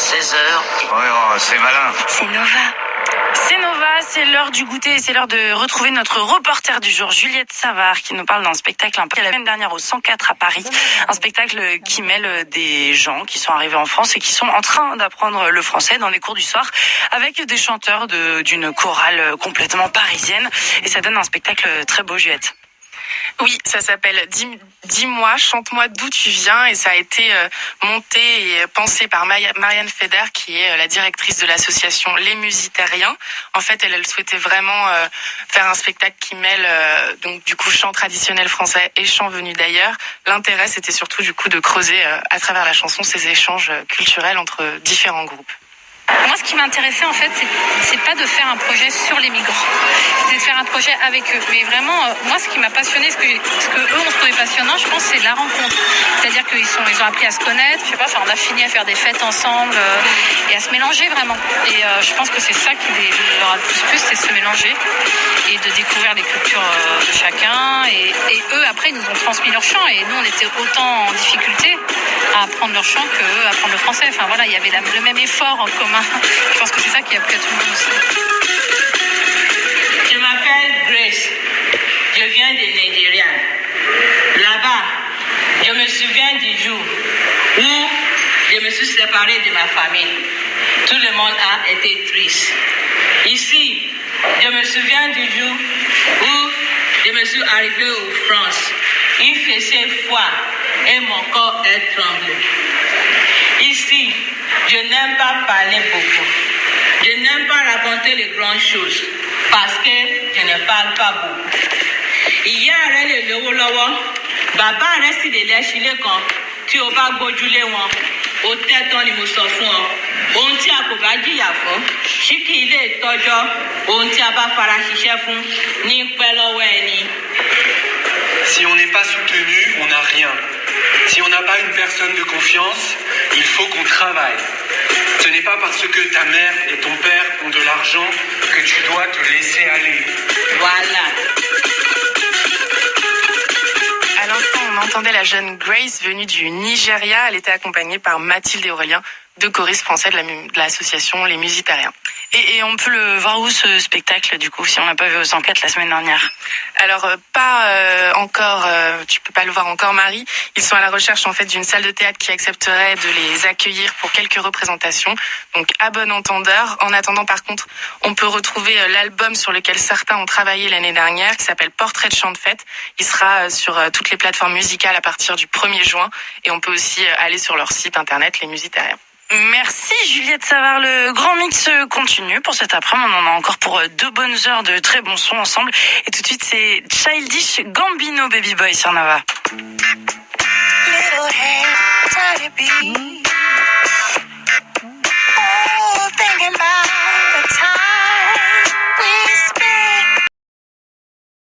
16h. Ouais, oh, c'est malin. C'est Nova. C'est Nova, c'est l'heure du goûter et c'est l'heure de retrouver notre reporter du jour, Juliette Savard, qui nous parle d'un spectacle la semaine dernière au 104 à Paris. Un spectacle qui mêle des gens qui sont arrivés en France et qui sont en train d'apprendre le français dans des cours du soir avec des chanteurs d'une chorale complètement parisienne. Et ça donne un spectacle très beau, Juliette. Oui, ça s'appelle Dis-moi, chante-moi d'où tu viens et ça a été monté et pensé par Marianne Feder qui est la directrice de l'association Les Musitériens. En fait, elle souhaitait vraiment faire un spectacle qui mêle donc du coup chant traditionnel français et chant venu d'ailleurs. L'intérêt c'était surtout du coup de creuser à travers la chanson ces échanges culturels entre différents groupes. Moi, ce qui m'intéressait, en fait, c'est pas de faire un projet sur les migrants. C'était de faire un projet avec eux. Mais vraiment, moi, ce qui m'a passionné, ce que eux ont trouvé passionnant, je pense, c'est la rencontre. C'est-à-dire qu'ils ont appris à se connaître. Je sais pas, on a fini à faire des fêtes ensemble et à se mélanger vraiment. Et je pense que c'est ça qui leur a le plus, c'est se mélanger et de découvrir les cultures de chacun. Et eux, après, ils nous ont transmis leur chant. Et nous, on était autant en difficulté à apprendre leur chant qu'eux à apprendre le français. Enfin voilà, il y avait le même effort en commun. Je pense que c'est ça qui a plu à tout le monde aussi. Je m'appelle Grace. Je viens de Nigeria. Là-bas, je me souviens du jour où je me suis séparée de ma famille. Tout le monde a été triste. Ici, je me souviens du jour où je me suis arrivée en France. Il faisait froid et mon corps est tremblé. Ici, je n'aime pas parler beaucoup. Je n'aime pas raconter les grandes choses parce que je ne parle pas beaucoup. Ìyá rẹ̀ lè lówó lọ́wọ́, bàbá rẹ̀ sì lè lẹ́sílẹ̀ kan tí o bá gbójúlé wọn. O tẹ́tán ni mo sọ fún ọ. Ohun tí a kò bá jìyà fún, ṣí kì í lè tọ́jọ́. Ohun tí a bá fara ṣiṣẹ́ fún ní pẹ́ lọ́wọ́ ẹni. Si on n'est pas soutenu, on n'a rien. Si on n'a pas une personne de confiance, il faut qu'on travaille. Ce n'est pas parce que ta mère et ton père ont de l'argent que tu dois te laisser aller. Voilà. À l'instant, on entendait la jeune Grace venue du Nigeria. Elle était accompagnée par Mathilde et Aurélien, deux choristes français de l'association Les Musitériens. Et on peut le voir où ce spectacle du coup, si on l'a pas vu au 104 la semaine dernière? Alors pas encore, tu peux pas le voir encore Marie. Ils sont à la recherche en fait d'une salle de théâtre qui accepterait de les accueillir pour quelques représentations. Donc à bon entendeur. En attendant par contre, on peut retrouver l'album sur lequel certains ont travaillé l'année dernière qui s'appelle Portrait de chant de fête. Il sera sur toutes les plateformes musicales à partir du 1er juin et on peut aussi aller sur leur site internet Les Musitériens. Merci Juliette Savard, le grand mix continue pour cet après-midi. On en a encore pour 2 bonnes heures de très bons sons ensemble. Et tout de suite, c'est Childish Gambino Baby Boy sur Nova. Little hand, tiny bee.